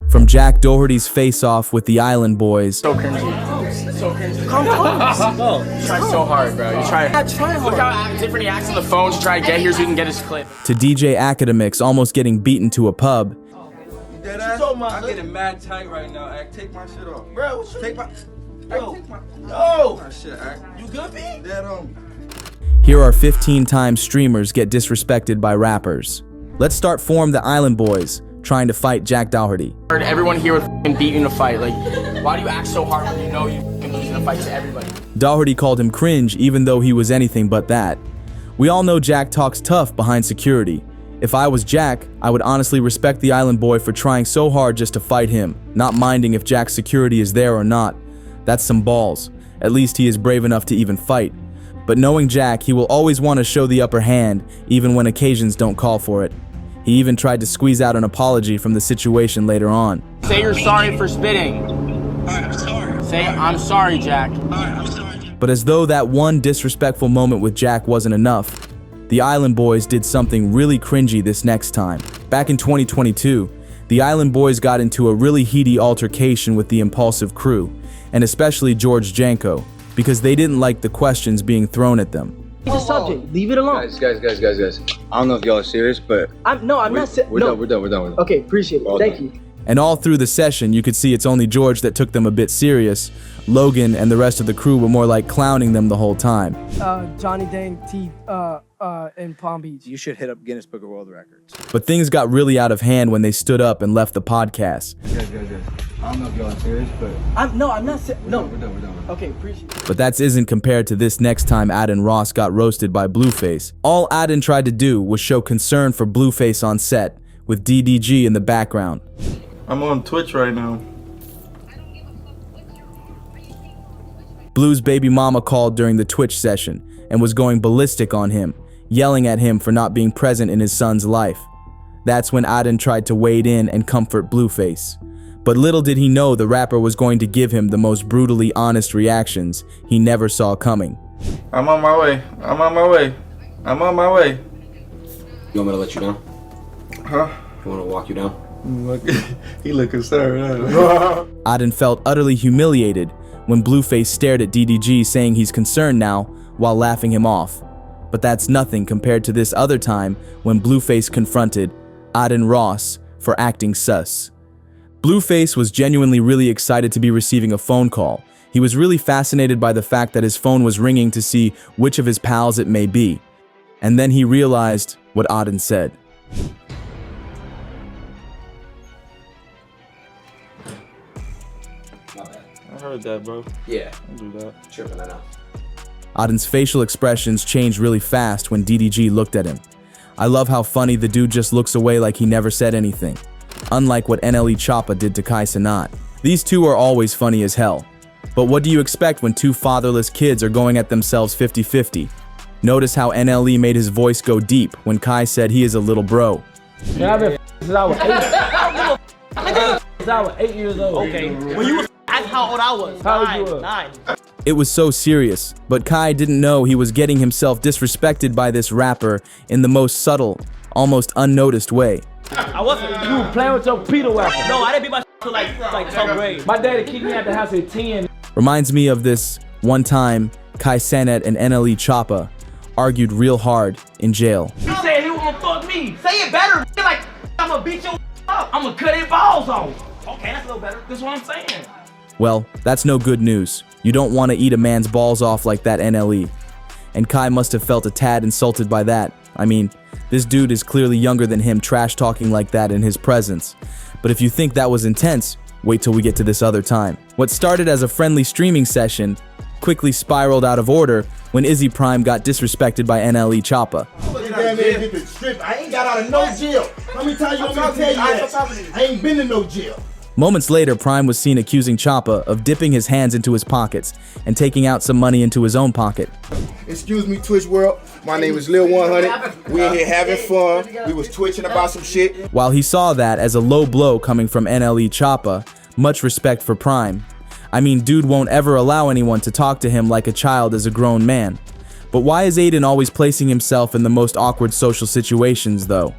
From Jack Doherty's face-off with the Island Boys So cringy. So cringy. Come on. You try so hard, bro. You try. Look how different he acts on the phone to try to get here so he can get his clip. to DJ Academics almost getting beaten to a pub, I'm getting mad tight right now, Act. Take my shit off. Bro, what you Take my... Yo. Take my... No. my shit, Act. You good, B? Dead on. here are 15-time streamers get disrespected by rappers. Let's start Form the Island Boys, trying to fight Jack Doherty. Everyone here would f***ing beat you in a fight. Like, why do you act so hard when you know you f***ing lose in a fight to everybody? Doherty called him cringe even though he was anything but that. We all know Jack talks tough behind security. If I was Jack, I would honestly respect the Island Boy for trying so hard just to fight him, not minding if Jack's security is there or not. That's some balls. At least he is brave enough to even fight. But knowing Jack, he will always want to show the upper hand, even when occasions don't call for it. He even tried to squeeze out an apology from the situation later on. Say you're sorry for spitting. Alright, I'm sorry. Say, I'm sorry, Jack. Alright, I'm sorry. But as though that one disrespectful moment with Jack wasn't enough, the Island Boys did something really cringy this next time. Back in 2022, the Island Boys got into a really heaty altercation with the Impulsive crew, and especially George Janko, because they didn't like the questions being thrown at them. It's a subject. Leave it alone. Guys. I don't know if y'all are serious, but... I'm not. We're done. Okay, appreciate it. Thank you. And all through the session, you could see it's only George that took them a bit serious. Logan and the rest of the crew were more like clowning them the whole time. Johnny Dang Teeth in Palm Beach. You should hit up Guinness Book of World Records. But things got really out of hand when they stood up and left the podcast. Guys. I don't know if y'all are serious, but... I'm not. No. We're done. Okay, appreciate it. But that isn't compared to this next time Adin Ross got roasted by Blueface. All Adin tried to do was show concern for Blueface on set, with DDG in the background. I'm on Twitch right now. Blue's baby mama called during the Twitch session and was going ballistic on him, yelling at him for not being present in his son's life. That's when Adin tried to wade in and comfort Blueface. But little did he know the rapper was going to give him the most brutally honest reactions he never saw coming. I'm on my way. You want me to let you down? Huh? You want to walk you down? He look concerned. Huh? Adin felt utterly humiliated when Blueface stared at DDG saying he's concerned now while laughing him off. But that's nothing compared to this other time when Blueface confronted Adin Ross for acting sus. Blueface was genuinely really excited to be receiving a phone call. He was really fascinated by the fact that his phone was ringing to see which of his pals it may be. And then he realized what Adin said. I heard that, bro. Yeah. Don't do that. Tripping that out. Adin's facial expressions changed really fast when DDG looked at him. I love how funny the dude just looks away like he never said anything. Unlike what NLE Choppa did to Kai Cenat. These two are always funny as hell. But what do you expect when two fatherless kids are going at themselves 50-50? Notice how NLE made his voice go deep when Kai said he is a little bro. Yeah, I've been since I was 8. Since I was 8 years old. Okay. When you was that's how old I was. How old you were? 9. It was so serious, but Kai didn't know he was getting himself disrespected by this rapper in the most subtle, almost unnoticed way. I wasn't. You were playing with your Peter weapon. No, I didn't beat my till like 12th grade. My daddy kicked me out the house at 10. Reminds me of this one time Kai Cenat and NLE Choppa argued real hard in jail. You said he was gonna fuck me. Say it better. Like I'm gonna beat your up. I'm gonna cut his balls off. Okay, that's a little better. That's what I'm saying. Well, that's no good news. You don't want to eat a man's balls off like that, NLE. And Kai must have felt a tad insulted by that. I mean, this dude is clearly younger than him trash talking like that in his presence. But if you think that was intense, wait till we get to this other time. What started as a friendly streaming session quickly spiraled out of order when Izzy Prime got disrespected by NLE Choppa. I ain't got out of no jail. How many times you want me to tell you that? I ain't been in no jail. Moments later, Prime was seen accusing Choppa of dipping his hands into his pockets and taking out some money into his own pocket. Excuse me, Twitch world. My name is Lil 100. We in here having fun. We was twitching about some shit. While he saw that as a low blow coming from NLE Choppa, much respect for Prime. I mean, dude won't ever allow anyone to talk to him like a child as a grown man. But why is Aiden always placing himself in the most awkward social situations, though?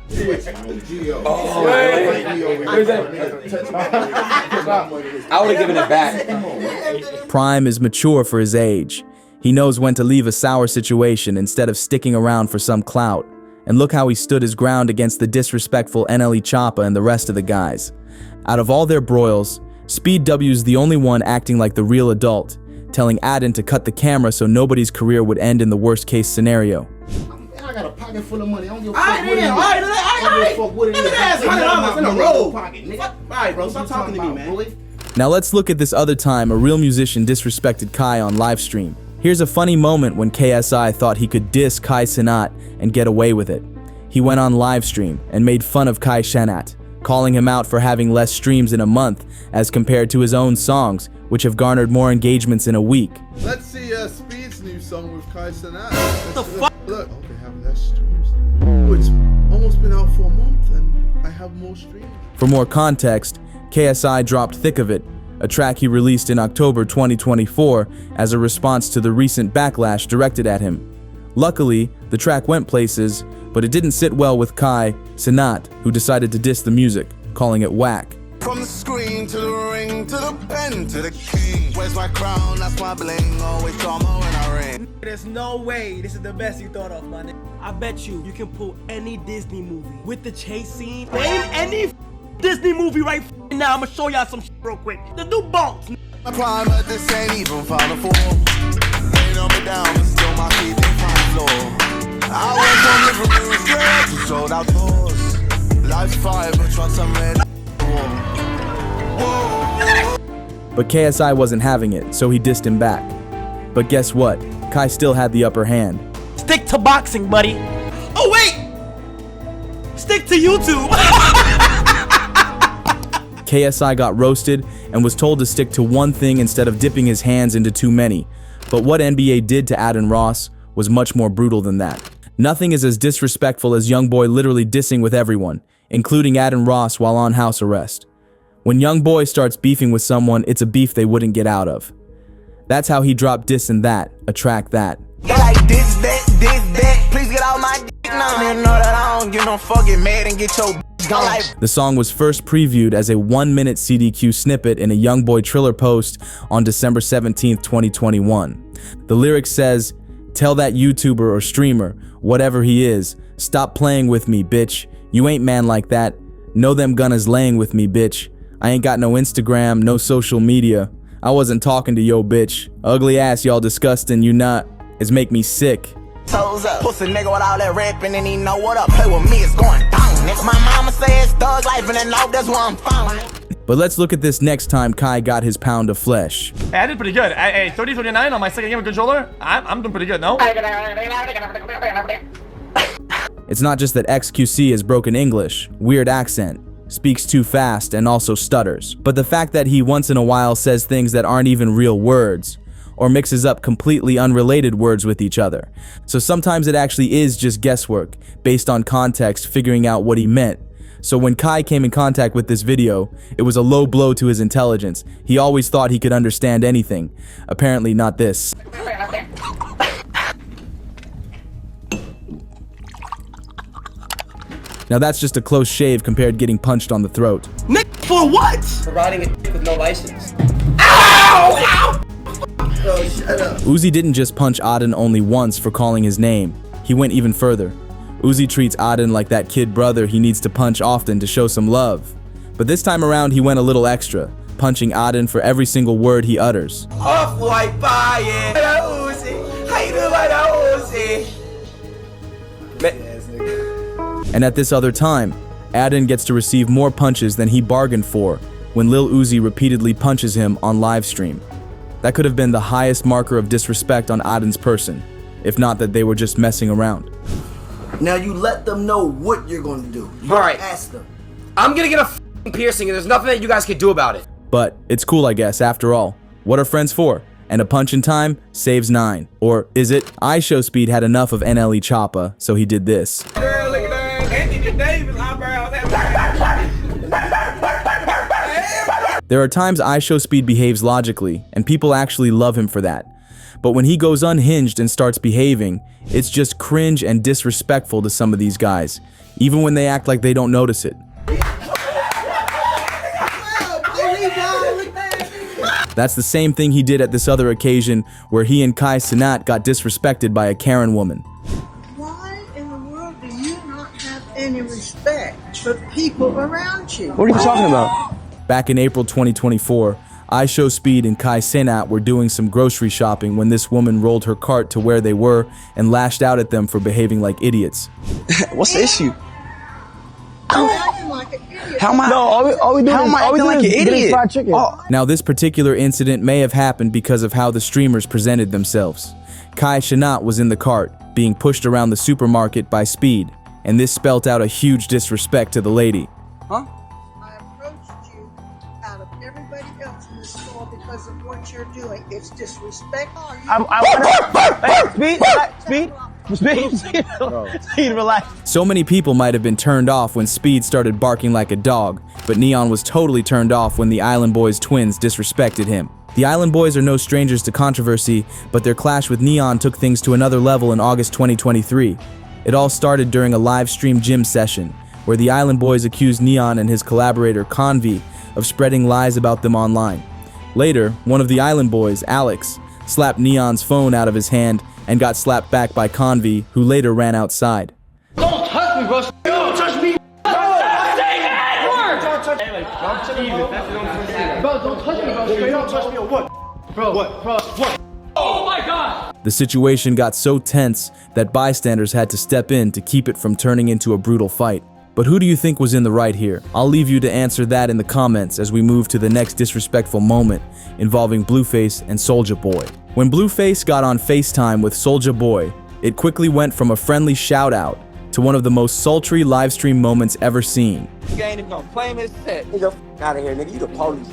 I would have given it back. Prime is mature for his age. He knows when to leave a sour situation instead of sticking around for some clout. And look how he stood his ground against the disrespectful NLE Choppa and the rest of the guys. Out of all their broils, Speed W's the only one acting like the real adult, telling Adin to cut the camera so nobody's career would end in the worst case scenario. I got a pocket full of money. I don't give a All right, fuck what it is. Look at that, $100 in a row. Nigga. Alright, bro, stop talking to me, man. Now let's look at this other time a real musician disrespected Kai on livestream. Here's a funny moment when KSI thought he could diss Kai Cenat and get away with it. He went on livestream and made fun of Kai Cenat, calling him out for having less streams in a month as compared to his own songs, which have garnered more engagements in a week. Let's see Speed's new song with Kai Cenat. The fuck? Look, okay, have less streams. Oh, it's almost been out for a month and I have more streams. For more context, KSI dropped Thick of It, a track he released in October 2024 as a response to the recent backlash directed at him. Luckily, the track went places, but it didn't sit well with Kai Cenat, who decided to diss the music, calling it whack. From the screen to the ring to the pen to the king. Where's my crown? That's my bling. Always drama when I ring. There's no way this is the best you thought of, man. I bet you can pull any Disney movie with the chase scene. Name any Disney movie right now. I'm gonna show y'all some shit real quick. The new bolts. My prime, but this ain't even final form. They know me down, but still my feet they find floor. I went from living room straight to sold out doors. Life's fire, but once I'm ready. But KSI wasn't having it, so he dissed him back. But guess what? Kai still had the upper hand. Stick to boxing, buddy. Oh wait! Stick to YouTube. KSI got roasted and was told to stick to one thing instead of dipping his hands into too many. But what NBA did to Adin Ross was much more brutal than that. Nothing is as disrespectful as YoungBoy literally dissing with everyone, including Adin Ross while on house arrest. When YoungBoy starts beefing with someone, it's a beef they wouldn't get out of. That's how he dropped Diss and That, a track that. Like this, that. Please get out my dick now. You know that I don't give no fuck, get mad and get your gone. Like The song was first previewed as a 1-minute CDQ snippet in a YoungBoy Triller post on December 17th, 2021. The lyric says, "Tell that YouTuber or streamer, whatever he is, stop playing with me, bitch. You ain't man like that. Know them gunnas laying with me, bitch. I ain't got no Instagram, no social media. I wasn't talking to yo, bitch. Ugly ass y'all disgusting, you not. It's make me sick." toes up. Pussy nigga with all that rapping and he know what up. Play with me, it's going down. Nigga, my mama says thug life and then love, that's where I'm found. But let's look at this next time Kai got his pound of flesh. Hey, I did pretty good. Hey, 30-29 on my second game of controller. I'm doing pretty good, no? It's not just that XQC has broken English, weird accent, speaks too fast, and also stutters, but the fact that he once in a while says things that aren't even real words, or mixes up completely unrelated words with each other. So sometimes it actually is just guesswork, based on context figuring out what he meant. So when Kai came in contact with this video, it was a low blow to his intelligence. He always thought he could understand anything. Apparently not this. Now that's just a close shave compared to getting punched on the throat. Nick, for what? For riding a dick with no license. Ow! Ow! Bro, shut up. Uzi didn't just punch Adin only once for calling his name. He went even further. Uzi treats Adin like that kid brother he needs to punch often to show some love. But this time around he went a little extra, punching Adin for every single word he utters. Off-white fire. Uzi. How you doing like Uzi? And at this other time, Adin gets to receive more punches than he bargained for when Lil Uzi repeatedly punches him on live stream. That could have been the highest marker of disrespect on Adin's person, if not that they were just messing around. Now you let them know what you're going to do. You All right. ask them. I'm gonna get a f***ing piercing and there's nothing that you guys can do about it. But it's cool, I guess, after all. What are friends for? And a punch in time saves 9. Or is it? iShowSpeed had enough of NLE Choppa, so he did this. Girl, look at that. Anthony Davis eyebrows. There are times iShowSpeed behaves logically, and people actually love him for that. But when he goes unhinged and starts behaving, it's just cringe and disrespectful to some of these guys, even when they act like they don't notice it. That's the same thing he did at this other occasion where he and Kai Cenat got disrespected by a Karen woman. Why in the world do you not have any respect for people around you? What are you talking about? Back in April 2024, IShowSpeed and Kai Cenat were doing some grocery shopping when this woman rolled her cart to where they were and lashed out at them for behaving like idiots. What's the issue? I'm acting like an idiot. How am I? No, all we doing How is am I acting like an idiot? fried chicken. Oh. Now, this particular incident may have happened because of how the streamers presented themselves. Kai Cenat was in the cart, being pushed around the supermarket by Speed, and this spelt out a huge disrespect to the lady. I approached you out of everybody else in the store because of what you're doing. It's disrespect. Speed, relax. So many people might have been turned off when Speed started barking like a dog, but Neon was totally turned off when the Island Boys twins disrespected him. The Island Boys are no strangers to controversy, but their clash with Neon took things to another level in August 2023. It all started during a live stream gym session, where the Island Boys accused Neon and his collaborator Convi of spreading lies about them online. Later, one of the Island Boys, Alex, slapped Neon's phone out of his hand and got slapped back by Convi, who later ran outside. Don't touch me, bro. Don't touch me. Bro, don't touch me, bro. Straight up touch me or what? Bro, what? Oh my God! The situation got so tense that bystanders had to step in to keep it from turning into a brutal fight. But who do you think was in the right here? I'll leave you to answer that in the comments as we move to the next disrespectful moment involving Blueface and Soulja Boy. When Blueface got on FaceTime with Soulja Boy, it quickly went from a friendly shout out to one of the most sultry livestream moments ever seen. You ain't even gonna play me set. Nigga, out of here, nigga. You the police.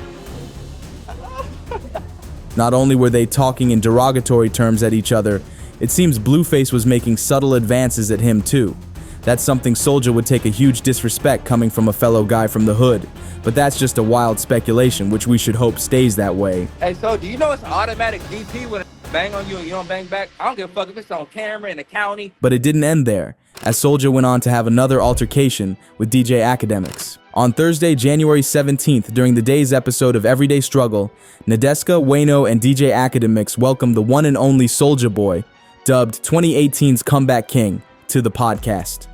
Not only were they talking in derogatory terms at each other, it seems Blueface was making subtle advances at him too. That's something Soulja would take a huge disrespect coming from a fellow guy from the hood. But that's just a wild speculation, which we should hope stays that way. Hey, so do you know it's automatic DP when it bang on you and you don't bang back? I don't give a fuck if it's on camera in the county. But it didn't end there, as Soulja went on to have another altercation with DJ Akademiks. On Thursday, January 17th, during the day's episode of Everyday Struggle, Nadeska, Wayno, and DJ Akademiks welcomed the one and only Soulja Boy, dubbed 2018's Comeback King, to the podcast.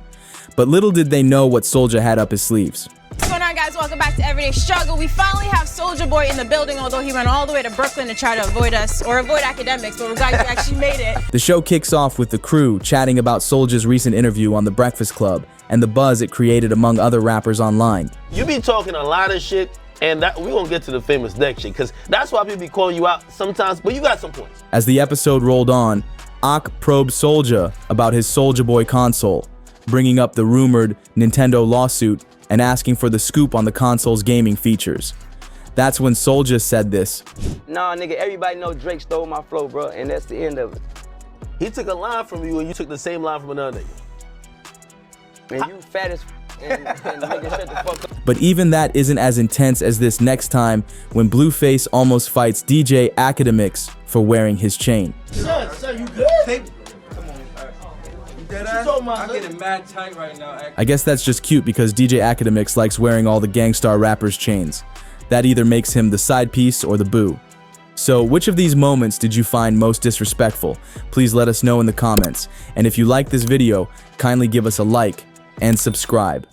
But little did they know what Soulja had up his sleeves. What's going on, guys? Welcome back to Everyday Struggle. We finally have Soulja Boy in the building, although he ran all the way to Brooklyn to try to avoid us, or avoid Akademiks, but we're glad you actually made it. The show kicks off with the crew chatting about Soulja's recent interview on The Breakfast Club and the buzz it created among other rappers online. You be talking a lot of shit, and that we won't get to the famous neck shit, because that's why people be calling you out sometimes, but you got some points. As the episode rolled on, Ak probed Soulja about his Soulja Boy console, bringing up the rumored Nintendo lawsuit and asking for the scoop on the console's gaming features. That's when Soulja said this. Nah, nigga, everybody know Drake stole my flow, bro, and that's the end of it. He took a line from you and you took the same line from another nigga. Man, you fat as and nigga, shut the fuck up. But even that isn't as intense as this next time when Blueface almost fights DJ Akademiks for wearing his chain. Son, you good? Come on. You dead ass? I'm getting mad tight right now. I guess that's just cute because DJ Akademiks likes wearing all the Gangstar rappers' chains. That either makes him the side piece or the boo. So, which of these moments did you find most disrespectful? Please let us know in the comments. And if you like this video, kindly give us a like and subscribe.